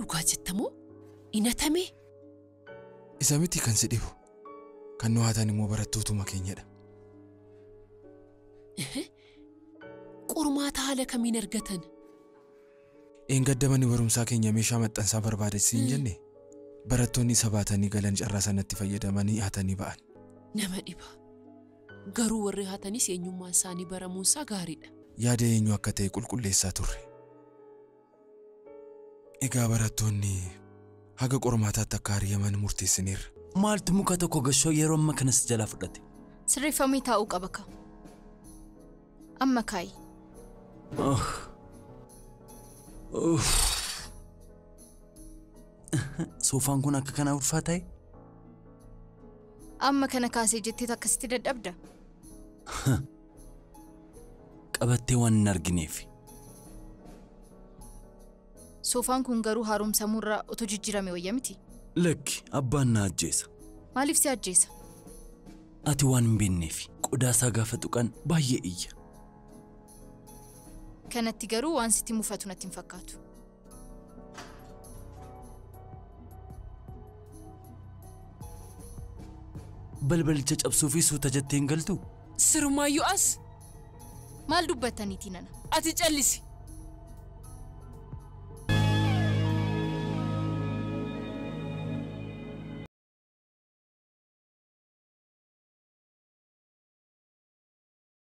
dhugaajetamoo inatamee isa miti kan si dhibu kan nu haatan immoo barattootuma keenyadha. Qormaata haala kamiin argatan? Eengaddamanii barumsaa keenya meeshaa maxxansaa barbaadessi hin jenne barattoonni isa baatanii galan carraa sanatti fayyadamanii hatanii ba'an. Nama dhiba. Garuu warri hatanis eenyummaan isaanii baramuunsaa gaariidha. Yaada eenyu akka ta'e qulqulleessaa turre. Egaa barattoonni haga qormaataatti akka ari'aman murteessineerra. Maaltu muka tokko gashoo yeroo amma kanas jalaa fudhate? Sirreeffamee taa'uu qaba ka. Amma kaayi. Soofaan kun akka kanaa ulfaa ta'e? Amma kana kaasee jettee akkasitti dadhabda? Qabattee waan hin argineef. Soofaan kun garuu haaromsamuurraa otoo jijjiirame wayya miti? Lakki abbaan na ajjeesa. Maaliif si ajjeesa? Ati waan hin beekneef qodaasaa gaafa tuqan baay'ee iyya. Kanatti garuu waan sitti mufatu natti hin fakkaatu. Balbalicha cabsuu fi suuta jettee hin galtu? Sirumaayyuu as. Maal dubbattaniiti nana? Ati callisi.